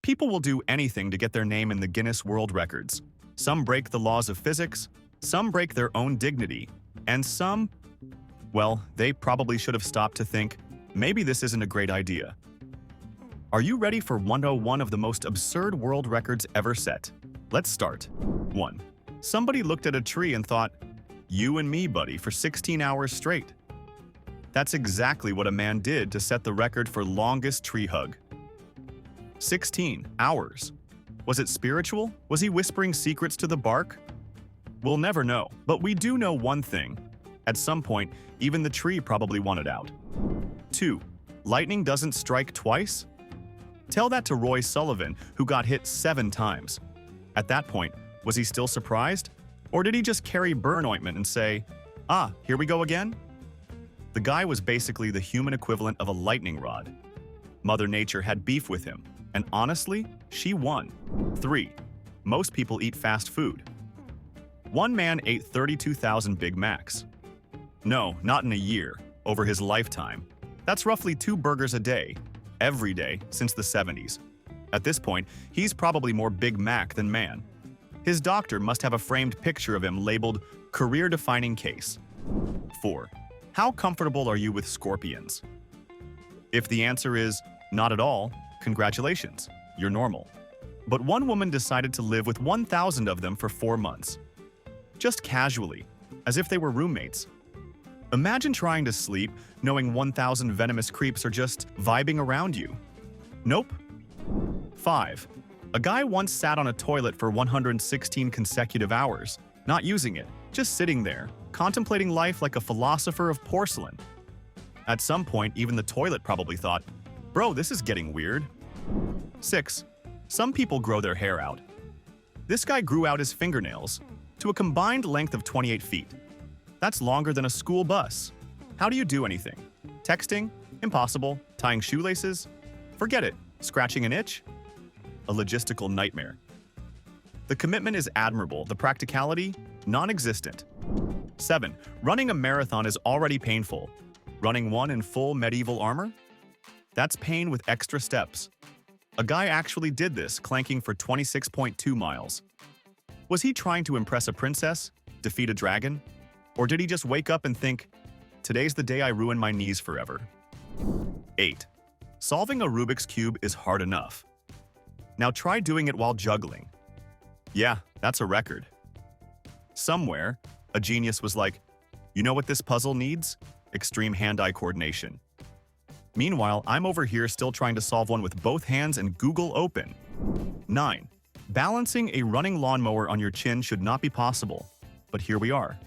People will do anything to get their name in the Guinness World Records. Some break the laws of physics, some break their own dignity, and some, well, they probably should have stopped to think, maybe this isn't a great idea. Are you ready for 101 of the most absurd world records ever set? Let's start. 1. Somebody looked at a tree and thought, "You and me, buddy, for 16 hours straight." That's exactly what a man did to set the record for longest tree hug. 16 hours. Was it spiritual? Was he whispering secrets to the bark? We'll never know, but we do know one thing. At some point, even the tree probably wanted out. 2. Lightning doesn't strike twice? Tell that to Roy Sullivan, who got hit 7 times. At that point, was he still surprised? Or did he just carry burn ointment and say, "Ah, here we go again"? The guy was basically the human equivalent of a lightning rod. Mother Nature had beef with him, and honestly, she won. 3. Most people eat fast food. One man ate 32,000 Big Macs. No, not in a year, over his lifetime. That's roughly 2 burgers a day, every day since the 70s. At this point, he's probably more Big Mac than man. His doctor must have a framed picture of him labeled career-defining case. 4. How comfortable are you with scorpions? If the answer is not at all, congratulations, you're normal. But one woman decided to live with 1,000 of them for 4 months. Just casually, as if they were roommates. Imagine trying to sleep knowing 1,000 venomous creeps are just vibing around you. Nope. 5. A guy once sat on a toilet for 116 consecutive hours, not using it, just sitting there, contemplating life like a philosopher of porcelain. At some point, even the toilet probably thought, "Bro, this is getting weird." 6. Some people grow their hair out. This guy grew out his fingernails to a combined length of 28 feet. That's longer than a school bus. How do you do anything? Texting? Impossible. Tying shoelaces? Forget it. Scratching an itch? A logistical nightmare. The commitment is admirable, the practicality, non-existent. 7. Running a marathon is already painful. Running one in full medieval armor? That's pain with extra steps. A guy actually did this, clanking for 26.2 miles. Was he trying to impress a princess? Defeat a dragon? Or did he just wake up and think, "Today's the day I ruin my knees forever"? 8. Solving a Rubik's Cube is hard enough. Now try doing it while juggling. Yeah, that's a record. Somewhere, a genius was like, "You know what this puzzle needs? Extreme hand-eye coordination." Meanwhile, I'm over here still trying to solve one with both hands and Google open. 9. Balancing a running lawnmower on your chin should not be possible. But here we are.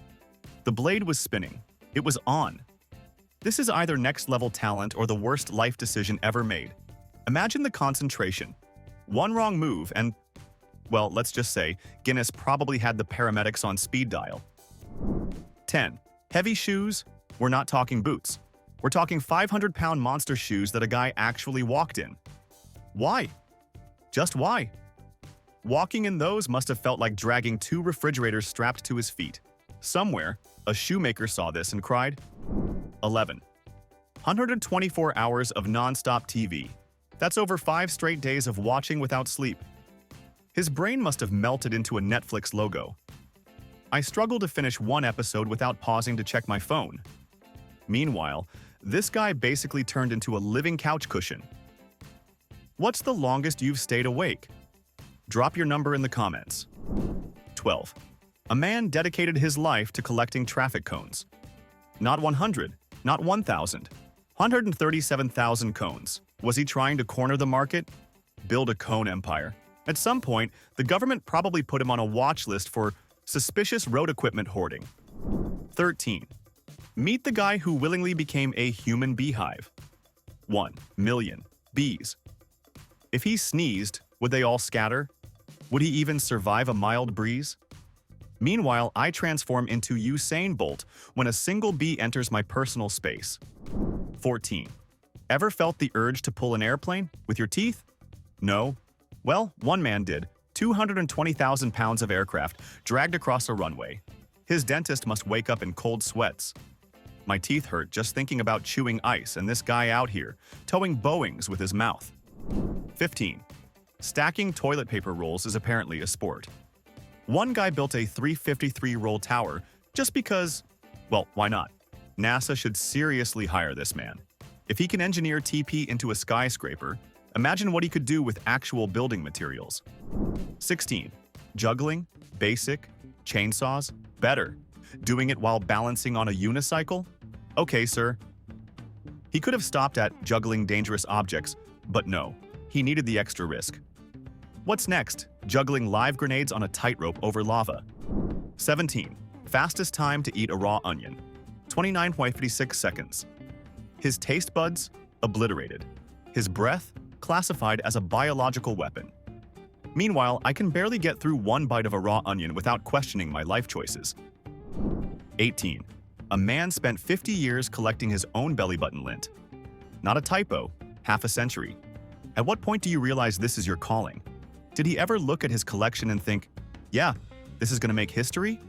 The blade was spinning. It was on. This is either next-level talent or the worst life decision ever made. Imagine the concentration. One wrong move and, well, let's just say, Guinness probably had the paramedics on speed dial. 10. Heavy shoes? We're not talking boots. We're talking 500-pound monster shoes that a guy actually walked in. Why? Just why? Walking in those must have felt like dragging 2 refrigerators strapped to his feet. Somewhere, a shoemaker saw this and cried. 11. 124 hours of non-stop TV. That's over 5 straight days of watching without sleep. His brain must have melted into a Netflix logo. I struggle to finish one episode without pausing to check my phone. Meanwhile, this guy basically turned into a living couch cushion. What's the longest you've stayed awake? Drop your number in the comments. 12. A man dedicated his life to collecting traffic cones. Not 100, not 1,000. 137,000 cones. Was he trying to corner the market? Build a cone empire. At some point, the government probably put him on a watch list for suspicious road equipment hoarding. 13. Meet the guy who willingly became a human beehive. 1 million bees. If he sneezed, would they all scatter? Would he even survive a mild breeze? Meanwhile, I transform into Usain Bolt when a single bee enters my personal space. 14. Ever felt the urge to pull an airplane with your teeth? No? Well, one man did. 220,000 pounds of aircraft dragged across a runway. His dentist must wake up in cold sweats. My teeth hurt just thinking about chewing ice and this guy out here, towing Boeings with his mouth. 15. Stacking toilet paper rolls is apparently a sport. One guy built a 353-roll tower just because, well, why not? NASA should seriously hire this man. If he can engineer TP into a skyscraper, imagine what he could do with actual building materials. 16. Juggling, basic, chainsaws, better. Doing it while balancing on a unicycle? Okay, sir. He could have stopped at juggling dangerous objects, but no, he needed the extra risk. What's next? Juggling live grenades on a tightrope over lava. 17. Fastest time to eat a raw onion. 29.56 seconds. His taste buds? Obliterated. His breath? Classified as a biological weapon. Meanwhile, I can barely get through one bite of a raw onion without questioning my life choices. 18. A man spent 50 years collecting his own belly button lint. Not a typo, half a century. At what point do you realize this is your calling? Did he ever look at his collection and think, yeah, this is going to make history?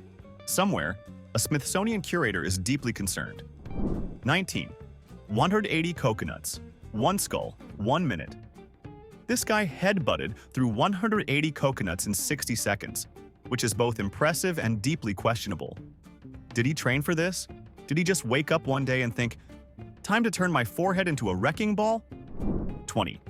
Somewhere, a Smithsonian curator is deeply concerned. 19. 180 coconuts. One skull, 1 minute. This guy headbutted through 180 coconuts in 60 seconds, which is both impressive and deeply questionable. Did he train for this? Did he just wake up one day and think, time to turn my forehead into a wrecking ball? 20.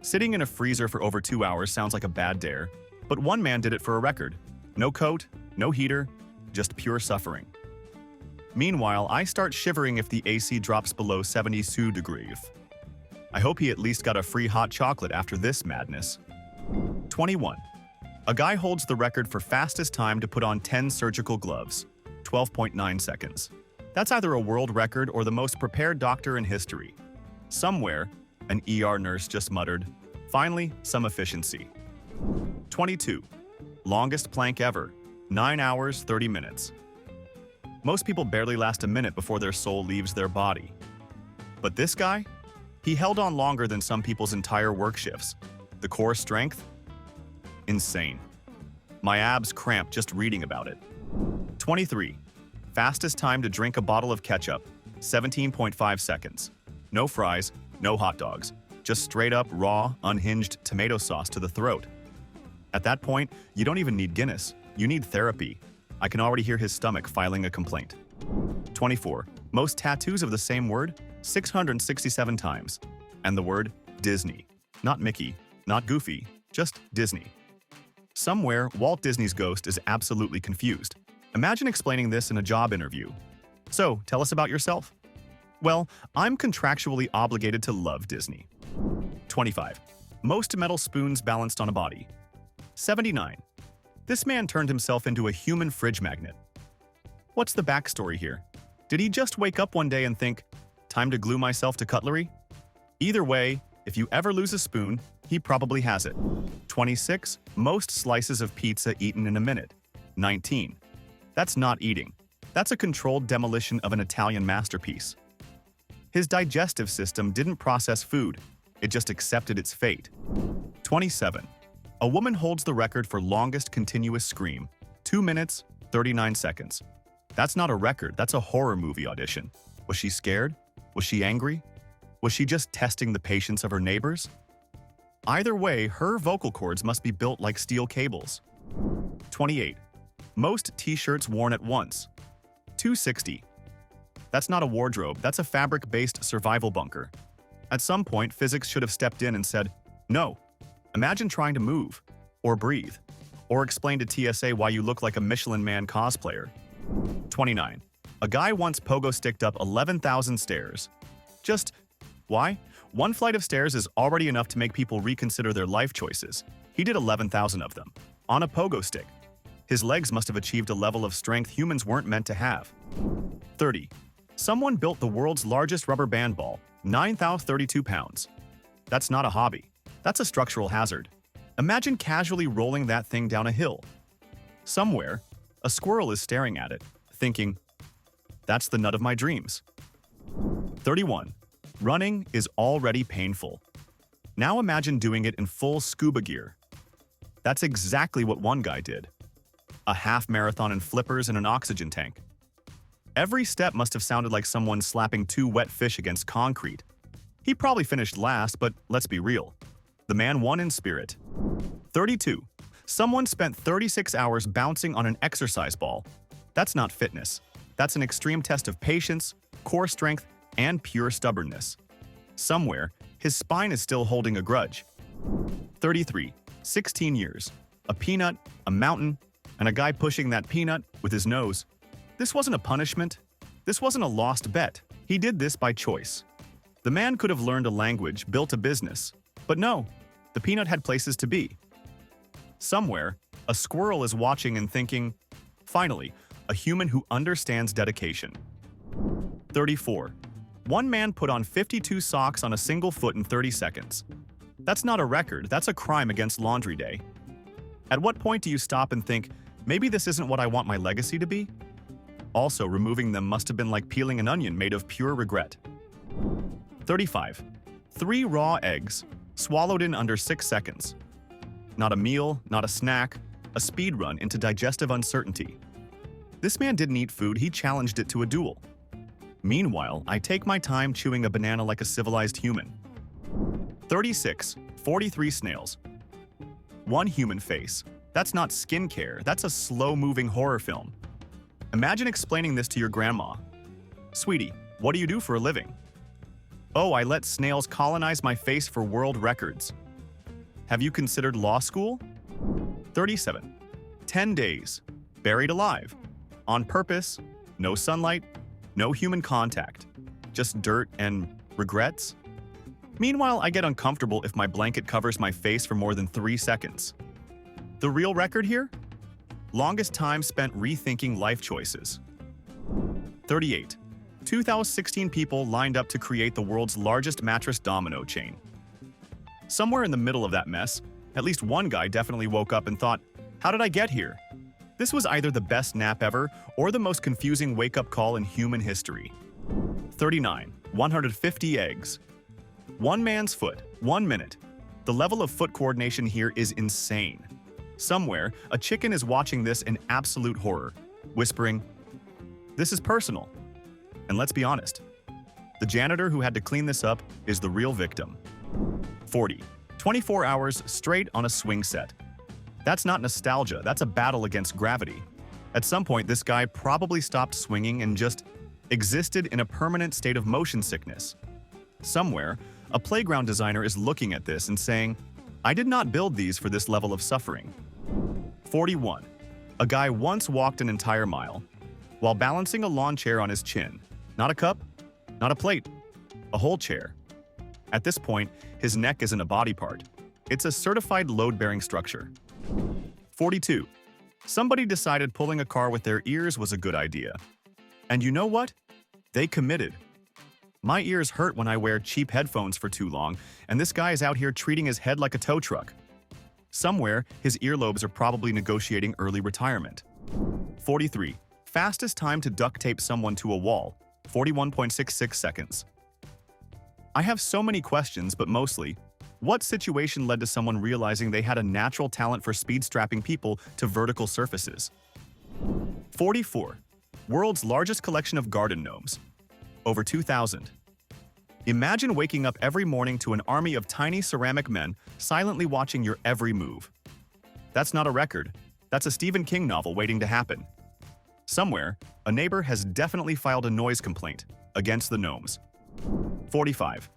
Sitting in a freezer for over 2 hours sounds like a bad dare, but one man did it for a record. No coat, no heater, just pure suffering. Meanwhile, I start shivering if the AC drops below 72 degrees. I hope he at least got a free hot chocolate after this madness. 21. A guy holds the record for fastest time to put on 10 surgical gloves, 12.9 seconds. That's either a world record or the most prepared doctor in history. Somewhere, an ER nurse just muttered, finally, some efficiency. 22. Longest plank ever, 9 hours, 30 minutes. Most people barely last a minute before their soul leaves their body. But this guy? He held on longer than some people's entire work shifts. The core strength? Insane. My abs cramp just reading about it. 23. Fastest time to drink a bottle of ketchup, 17.5 seconds. No fries, no hot dogs, just straight up raw, unhinged tomato sauce to the throat. At that point, you don't even need Guinness, you need therapy. I can already hear his stomach filing a complaint. 24. Most tattoos of the same word, 667 times. And the word Disney. Not Mickey, not Goofy, just Disney. Somewhere, Walt Disney's ghost is absolutely confused. Imagine explaining this in a job interview. So, tell us about yourself. Well, I'm contractually obligated to love Disney. 25. Most metal spoons balanced on a body. 79. This man turned himself into a human fridge magnet. What's the backstory here? Did he just wake up one day and think, time to glue myself to cutlery? Either way, if you ever lose a spoon, he probably has it. 26. Most slices of pizza eaten in a minute. 19. That's not eating. That's a controlled demolition of an Italian masterpiece. His digestive system didn't process food, it just accepted its fate. 27. A woman holds the record for longest continuous scream, 2 minutes, 39 seconds. That's not a record, that's a horror movie audition. Was she scared? Was she angry? Was she just testing the patience of her neighbors? Either way, her vocal cords must be built like steel cables. 28. Most t-shirts worn at once. 260. That's not a wardrobe, that's a fabric-based survival bunker. At some point, physics should have stepped in and said, no. Imagine trying to move, or breathe, or explain to TSA why you look like a Michelin Man cosplayer. 29. A guy once pogo-sticked up 11,000 stairs. Just, why? One flight of stairs is already enough to make people reconsider their life choices. He did 11,000 of them, on a pogo stick. His legs must have achieved a level of strength humans weren't meant to have. 30. Someone built the world's largest rubber band ball, 9,032 pounds. That's not a hobby. That's a structural hazard. Imagine casually rolling that thing down a hill. Somewhere, a squirrel is staring at it, thinking, that's the nut of my dreams. 31. Running is already painful. Now imagine doing it in full scuba gear. That's exactly what one guy did. A half marathon in flippers and an oxygen tank. Every step must have sounded like someone slapping 2 wet fish against concrete. He probably finished last, but let's be real. The man won in spirit. 32. Someone spent 36 hours bouncing on an exercise ball. That's not fitness. That's an extreme test of patience, core strength, and pure stubbornness. Somewhere, his spine is still holding a grudge. 33. 16 years. A peanut, a mountain, and a guy pushing that peanut with his nose. This wasn't a punishment. This wasn't a lost bet. He did this by choice. The man could have learned a language, built a business. But no, the peanut had places to be. Somewhere, a squirrel is watching and thinking, finally, a human who understands dedication. 34. One man put on 52 socks on a single foot in 30 seconds. That's not a record, that's a crime against Laundry Day. At what point do you stop and think, maybe this isn't what I want my legacy to be? Also, removing them must have been like peeling an onion made of pure regret. 35. 3 raw eggs, swallowed in under 6 seconds. Not a meal, not a snack, a speed run into digestive uncertainty. This man didn't eat food, he challenged it to a duel. Meanwhile, I take my time chewing a banana like a civilized human. 36. 43 snails. 1 human face. That's not skincare, that's a slow-moving horror film. Imagine explaining this to your grandma. Sweetie, what do you do for a living? Oh, I let snails colonize my face for world records. Have you considered law school? 37. 10 days. Buried alive. On purpose, no sunlight, no human contact. Just dirt and regrets? Meanwhile, I get uncomfortable if my blanket covers my face for more than 3 seconds. The real record here? Longest time spent rethinking life choices. 38. 2016 people lined up to create the world's largest mattress domino chain. Somewhere in the middle of that mess, at least one guy definitely woke up and thought, how did I get here? This was either the best nap ever or the most confusing wake-up call in human history. 39. 150 eggs. 1 man's foot, 1 minute. The level of foot coordination here is insane. Somewhere, a chicken is watching this in absolute horror, whispering, "This is personal." And let's be honest, the janitor who had to clean this up is the real victim. 40. 24 hours straight on a swing set. That's not nostalgia, that's a battle against gravity. At some point, this guy probably stopped swinging and just existed in a permanent state of motion sickness. Somewhere, a playground designer is looking at this and saying, I did not build these for this level of suffering. 41. A guy once walked an entire mile while balancing a lawn chair on his chin. Not a cup, not a plate, a whole chair. At this point, his neck isn't a body part. It's a certified load-bearing structure. 42. Somebody decided pulling a car with their ears was a good idea. And you know what? They committed. My ears hurt when I wear cheap headphones for too long, and this guy is out here treating his head like a tow truck. Somewhere, his earlobes are probably negotiating early retirement. 43. Fastest time to duct tape someone to a wall, 41.66 seconds. I have so many questions, but mostly, what situation led to someone realizing they had a natural talent for speed-strapping people to vertical surfaces? 44. World's largest collection of garden gnomes. Over 2,000. Imagine waking up every morning to an army of tiny ceramic men silently watching your every move. That's not a record. That's a Stephen King novel waiting to happen. Somewhere, a neighbor has definitely filed a noise complaint against the gnomes. 45.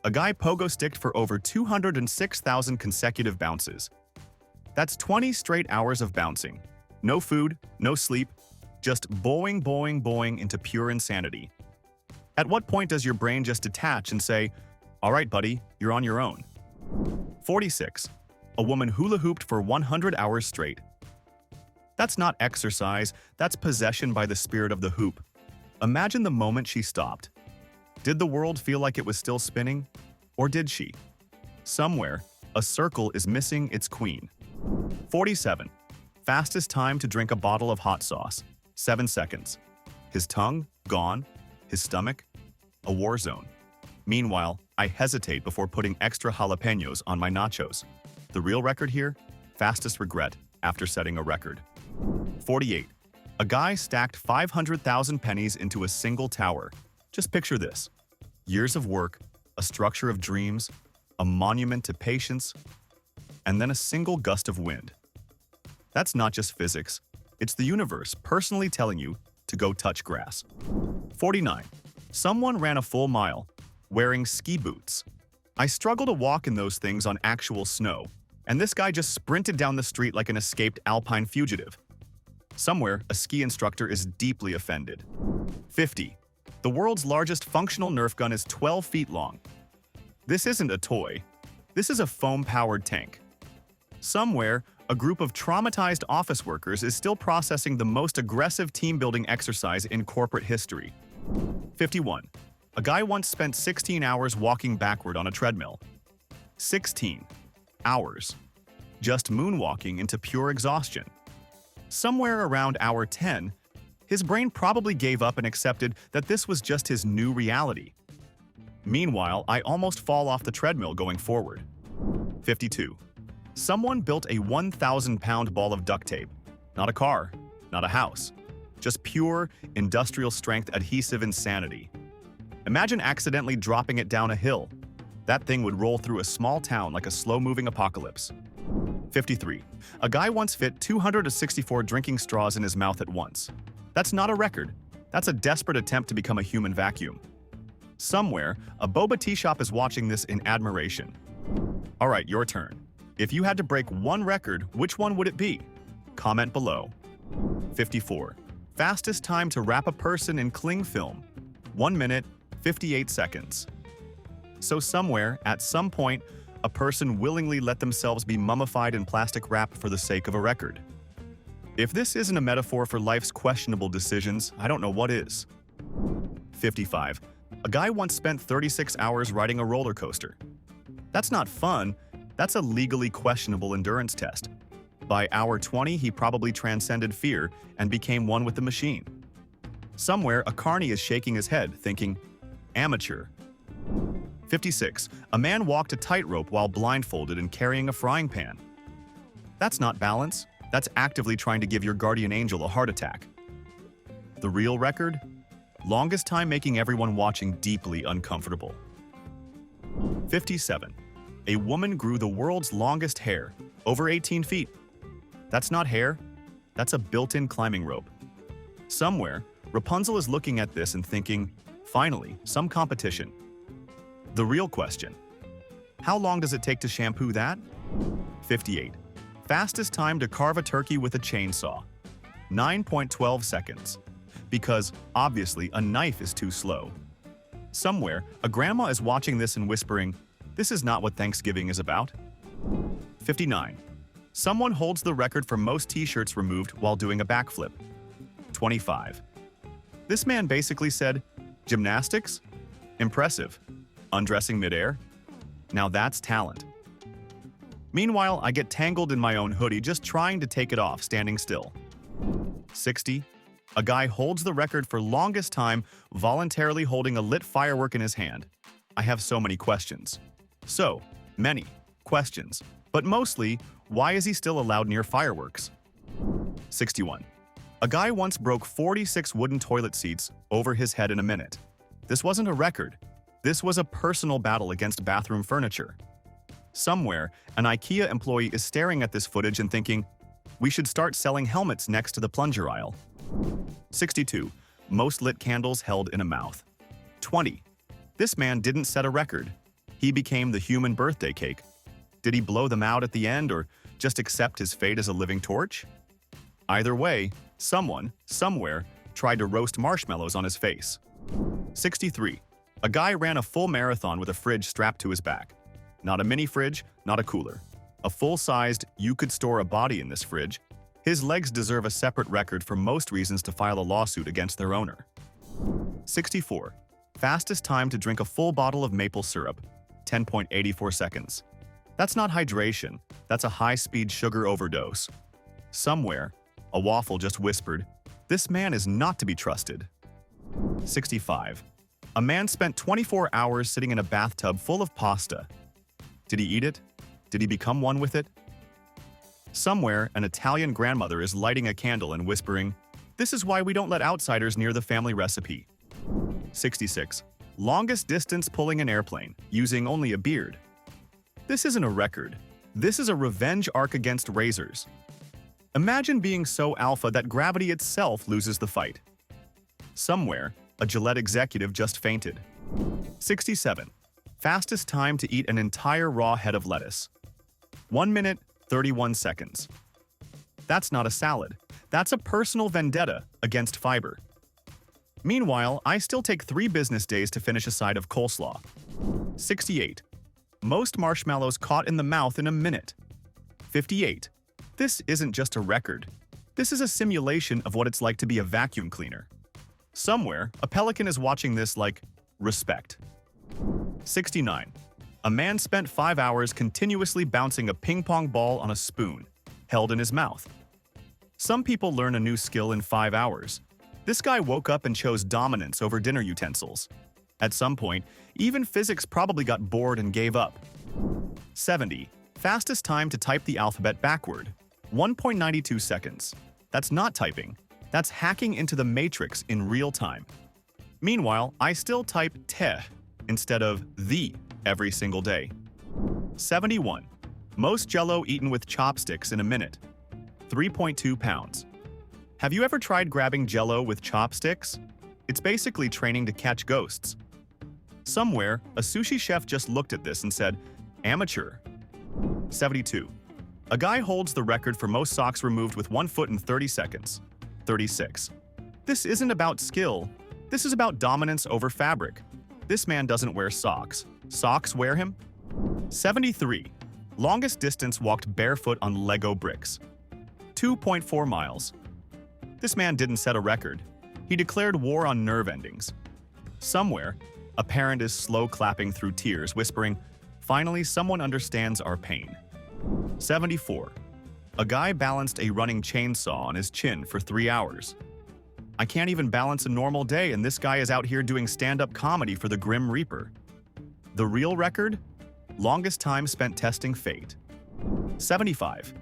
A guy pogo-sticked for over 206,000 consecutive bounces. That's 20 straight hours of bouncing. No food, no sleep, just boing, boing, boing into pure insanity. At what point does your brain just detach and say, all right, buddy, you're on your own? 46. A woman hula hooped for 100 hours straight. That's not exercise, that's possession by the spirit of the hoop. Imagine the moment she stopped. Did the world feel like it was still spinning? Or did she? Somewhere, a circle is missing its queen. 47. Fastest time to drink a bottle of hot sauce, 7 seconds. His tongue, gone. His stomach, a war zone. Meanwhile, I hesitate before putting extra jalapenos on my nachos. The real record here? Fastest regret after setting a record. 48. A guy stacked 500,000 pennies into a single tower. Just picture this. Years of work, a structure of dreams, a monument to patience, and then a single gust of wind. That's not just physics, it's the universe personally telling you to go touch grass. 49. Someone ran a full mile, wearing ski boots. I struggle to walk in those things on actual snow, and this guy just sprinted down the street like an escaped alpine fugitive. Somewhere, a ski instructor is deeply offended. 50. The world's largest functional Nerf gun is 12 feet long. This isn't a toy. This is a foam-powered tank. Somewhere, a group of traumatized office workers is still processing the most aggressive team-building exercise in corporate history. 51. A guy once spent 16 hours walking backward on a treadmill. 16 hours. Just moonwalking into pure exhaustion. Somewhere around hour 10, his brain probably gave up and accepted that this was just his new reality. Meanwhile, I almost fall off the treadmill going forward. 52. Someone built a 1,000-pound ball of duct tape. Not a car, not a house. Just pure, industrial-strength adhesive insanity. Imagine accidentally dropping it down a hill. That thing would roll through a small town like a slow-moving apocalypse. 53. A guy once fit 264 drinking straws in his mouth at once. That's not a record. That's a desperate attempt to become a human vacuum. Somewhere, a boba tea shop is watching this in admiration. All right, your turn. If you had to break one record, which one would it be? Comment below. 54. Fastest time to wrap a person in cling film. 1 minute, 58 seconds. So somewhere, at some point, a person willingly let themselves be mummified in plastic wrap for the sake of a record. If this isn't a metaphor for life's questionable decisions, I don't know what is. 55. A guy once spent 36 hours riding a roller coaster. That's not fun, that's a legally questionable endurance test. By hour 20, he probably transcended fear and became one with the machine. Somewhere, a carny is shaking his head, thinking, amateur. 56. A man walked a tightrope while blindfolded and carrying a frying pan. That's not balance. That's actively trying to give your guardian angel a heart attack. The real record? Longest time making everyone watching deeply uncomfortable. 57. A woman grew the world's longest hair, over 18 feet. That's not hair. That's a built-in climbing rope. Somewhere, Rapunzel is looking at this and thinking, finally, some competition. The real question: how long does it take to shampoo that? 58. Fastest time to carve a turkey with a chainsaw. 9.12 seconds. Because, obviously, a knife is too slow. Somewhere, a grandma is watching this and whispering, this is not what Thanksgiving is about. 59. Someone holds the record for most t-shirts removed while doing a backflip. 25. This man basically said, gymnastics? Impressive. Undressing midair? Now that's talent. Meanwhile, I get tangled in my own hoodie just trying to take it off standing still. 60. A guy holds the record for longest time voluntarily holding a lit firework in his hand. I have so many questions. So many questions. But mostly, why is he still allowed near fireworks? 61. A guy once broke 46 wooden toilet seats over his head in a minute. This wasn't a record. This was a personal battle against bathroom furniture. Somewhere, an IKEA employee is staring at this footage and thinking, we should start selling helmets next to the plunger aisle. 62. Most lit candles held in a mouth. 20. This man didn't set a record. He became the human birthday cake. Did he blow them out at the end or just accept his fate as a living torch? Either way, someone, somewhere, tried to roast marshmallows on his face. 63. A guy ran a full marathon with a fridge strapped to his back. Not a mini fridge, not a cooler. A full-sized, you could store a body in this fridge. His legs deserve a separate record for most reasons to file a lawsuit against their owner. 64. Fastest time to drink a full bottle of maple syrup, 10.84 seconds. That's not hydration, that's a high-speed sugar overdose. Somewhere, a waffle just whispered, this man is not to be trusted. 65. A man spent 24 hours sitting in a bathtub full of pasta. Did he eat it? Did he become one with it? Somewhere, an Italian grandmother is lighting a candle and whispering, this is why we don't let outsiders near the family recipe. 66. Longest distance pulling an airplane, using only a beard. This isn't a record. This is a revenge arc against razors. Imagine being so alpha that gravity itself loses the fight. Somewhere, a Gillette executive just fainted. 67. Fastest time to eat an entire raw head of lettuce. 1 minute, 31 seconds. That's not a salad. That's a personal vendetta against fiber. Meanwhile, I still take 3 business days to finish a side of coleslaw. 68. Most marshmallows caught in the mouth in a minute. 58. This isn't just a record. This is a simulation of what it's like to be a vacuum cleaner. Somewhere, a pelican is watching this like, respect. 69. A man spent 5 hours continuously bouncing a ping pong ball on a spoon, held in his mouth. Some people learn a new skill in 5 hours. This guy woke up and chose dominance over dinner utensils. At some point, even physics probably got bored and gave up. 70. Fastest time to type the alphabet backward. 1.92 seconds. That's not typing. That's hacking into the matrix in real time. Meanwhile, I still type te instead of the every single day. 71. Most Jell-O eaten with chopsticks in a minute. 3.2 pounds. Have you ever tried grabbing Jell-O with chopsticks? It's basically training to catch ghosts. Somewhere, a sushi chef just looked at this and said, amateur. 72. A guy holds the record for most socks removed with 1 foot in 30 seconds. 36. This isn't about skill. This is about dominance over fabric. This man doesn't wear socks. Socks wear him. 73. Longest distance walked barefoot on Lego bricks. 2.4 miles. This man didn't set a record. He declared war on nerve endings. Somewhere, a parent is slow clapping through tears, whispering, finally, someone understands our pain. 74. A guy balanced a running chainsaw on his chin for 3 hours. I can't even balance a normal day, and this guy is out here doing stand-up comedy for the Grim Reaper. The real record? Longest time spent testing fate. 75.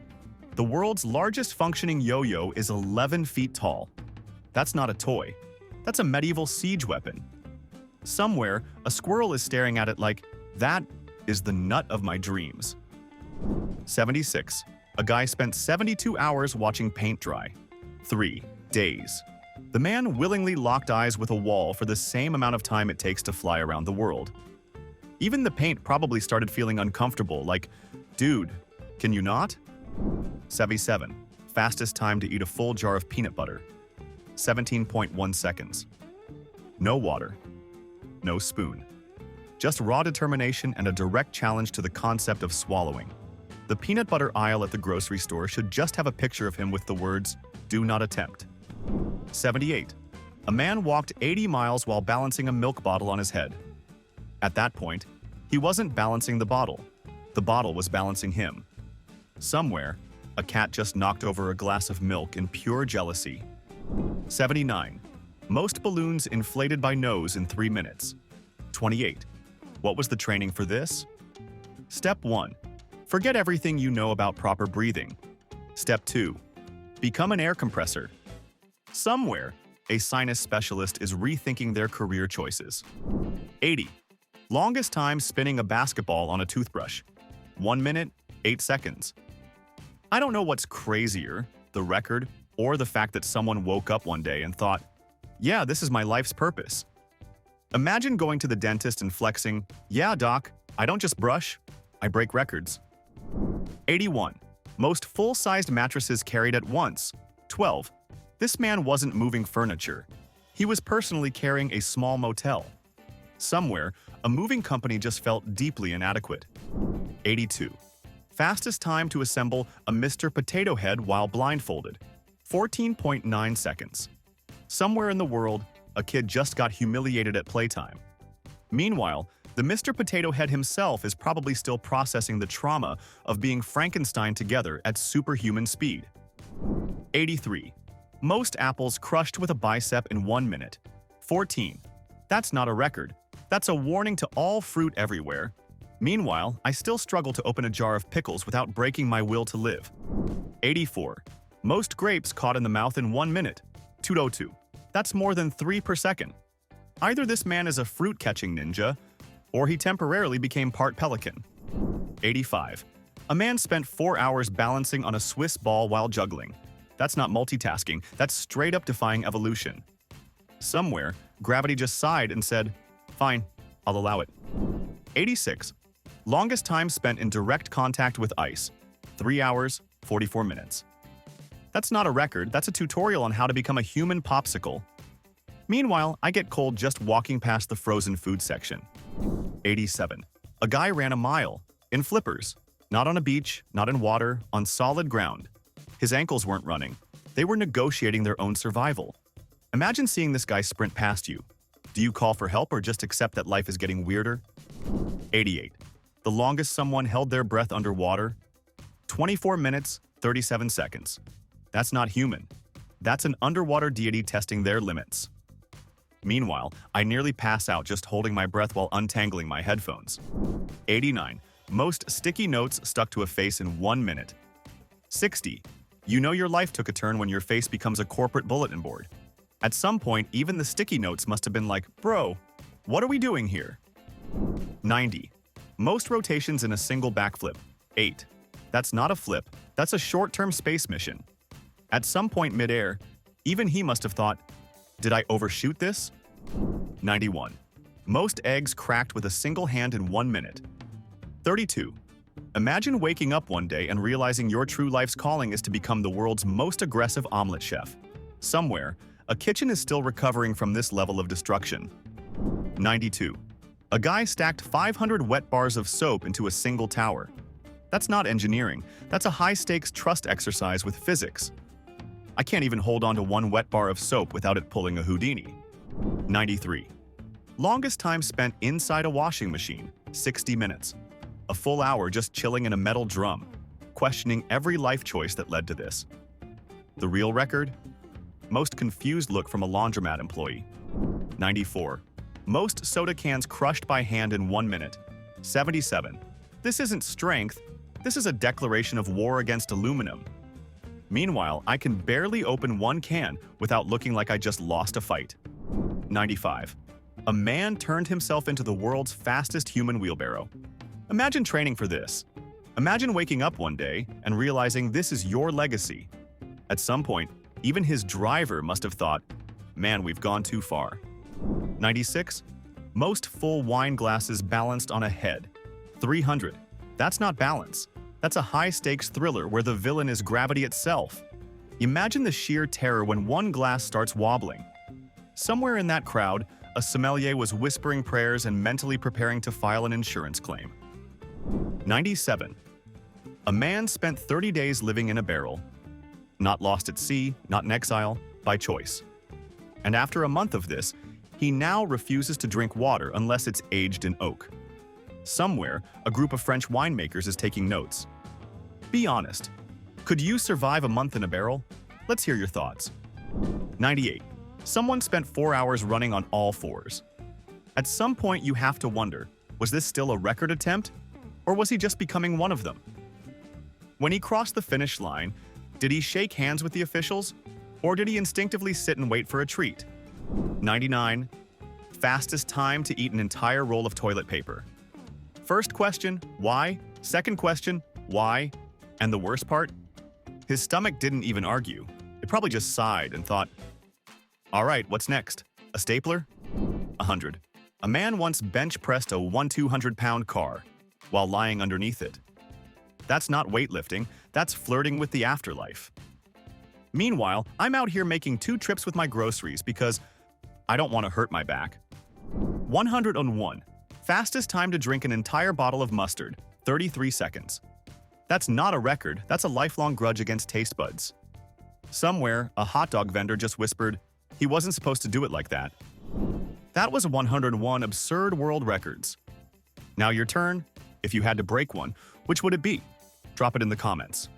The world's largest functioning yo-yo is 11 feet tall. That's not a toy. That's a medieval siege weapon. Somewhere, a squirrel is staring at it like, that is the nut of my dreams. 76. A guy spent 72 hours watching paint dry. 3 days. The man willingly locked eyes with a wall for the same amount of time it takes to fly around the world. Even the paint probably started feeling uncomfortable, like, dude, can you not? 77. Fastest time to eat a full jar of peanut butter. 17.1 seconds. No water. No spoon. Just raw determination and a direct challenge to the concept of swallowing. The peanut butter aisle at the grocery store should just have a picture of him with the words, "Do not attempt." 78. A man walked 80 miles while balancing a milk bottle on his head. At that point, he wasn't balancing the bottle was balancing him. Somewhere, a cat just knocked over a glass of milk in pure jealousy. 79. Most balloons inflated by nose in 3 minutes. 28. What was the training for this? Step 1. Forget everything you know about proper breathing. Step 2. Become an air compressor. Somewhere, a sinus specialist is rethinking their career choices. 80. Longest time spinning a basketball on a toothbrush. 1 minute, 8 seconds. I don't know what's crazier, the record, or the fact that someone woke up one day and thought, yeah, this is my life's purpose. Imagine going to the dentist and flexing, yeah, doc, I don't just brush, I break records. 81. Most full-sized mattresses carried at once. 12. This man wasn't moving furniture. He was personally carrying a small motel. Somewhere, a moving company just felt deeply inadequate. 82. Fastest time to assemble a Mr. Potato Head while blindfolded. 14.9 seconds. Somewhere in the world, a kid just got humiliated at playtime. Meanwhile, the Mr. Potato Head himself is probably still processing the trauma of being Frankenstein together at superhuman speed. 83. Most apples crushed with a bicep in 1 minute. 14. That's not a record. That's a warning to all fruit everywhere. Meanwhile, I still struggle to open a jar of pickles without breaking my will to live. 84. Most grapes caught in the mouth in 1 minute. 202. That's more than 3 per second. Either this man is a fruit-catching ninja, or he temporarily became part pelican. 85. A man spent 4 hours balancing on a Swiss ball while juggling. That's not multitasking, that's straight up defying evolution. Somewhere, gravity just sighed and said, "Fine, I'll allow it." 86. Longest time spent in direct contact with ice. 3 hours, 44 minutes. That's not a record, that's a tutorial on how to become a human popsicle. Meanwhile, I get cold just walking past the frozen food section. 87. A guy ran a mile, in flippers. Not on a beach, not in water, on solid ground. His ankles weren't running. They were negotiating their own survival. Imagine seeing this guy sprint past you. Do you call for help or just accept that life is getting weirder? 88. The longest someone held their breath underwater? 24 minutes, 37 seconds. That's not human. That's an underwater deity testing their limits. Meanwhile, I nearly pass out just holding my breath while untangling my headphones. 89. Most sticky notes stuck to a face in 1 minute. 60. You know your life took a turn when your face becomes a corporate bulletin board. At some point, even the sticky notes must have been like, "Bro, what are we doing here?" 90. Most rotations in a single backflip. 8. That's not a flip, that's a short-term space mission. At some point midair, even he must have thought, "Did I overshoot this?" 91. Most eggs cracked with a single hand in 1 minute. 32. Imagine waking up one day and realizing your true life's calling is to become the world's most aggressive omelet chef. Somewhere, a kitchen is still recovering from this level of destruction. 92. A guy stacked 500 wet bars of soap into a single tower. That's not engineering, that's a high-stakes trust exercise with physics. I can't even hold on to one wet bar of soap without it pulling a Houdini. 93. Longest time spent inside a washing machine, 60 minutes. A full hour just chilling in a metal drum, questioning every life choice that led to this. The real record? Most confused look from a laundromat employee. 94. Most soda cans crushed by hand in 1 minute. 77. This isn't strength, this is a declaration of war against aluminum. Meanwhile, I can barely open one can without looking like I just lost a fight. 95. A man turned himself into the world's fastest human wheelbarrow. Imagine training for this. Imagine waking up one day and realizing this is your legacy. At some point, even his driver must have thought, "Man, we've gone too far." 96. Most full wine glasses balanced on a head. 300. That's not balance. That's a high-stakes thriller where the villain is gravity itself. Imagine the sheer terror when one glass starts wobbling. Somewhere in that crowd, a sommelier was whispering prayers and mentally preparing to file an insurance claim. 97. A man spent 30 days living in a barrel. Not lost at sea, not in exile, by choice. And after a month of this, he now refuses to drink water unless it's aged in oak. Somewhere, a group of French winemakers is taking notes. Be honest. Could you survive a month in a barrel? Let's hear your thoughts. 98. Someone spent 4 hours running on all fours. At some point, you have to wonder, was this still a record attempt? Or was he just becoming one of them? When he crossed the finish line, did he shake hands with the officials? Or did he instinctively sit and wait for a treat? 99. Fastest time to eat an entire roll of toilet paper. First question, why? Second question, why? And the worst part? His stomach didn't even argue. It probably just sighed and thought, "All right, what's next? A stapler?" 100. A man once bench-pressed a 200-pound car while lying underneath it. That's not weightlifting, that's flirting with the afterlife. Meanwhile, I'm out here making 2 trips with my groceries because I don't want to hurt my back. 101. Fastest time to drink an entire bottle of mustard, 33 seconds. That's not a record, that's a lifelong grudge against taste buds. Somewhere, a hot dog vendor just whispered, "He wasn't supposed to do it like that." That was 101 absurd world records. Now your turn. If you had to break one, which would it be? Drop it in the comments.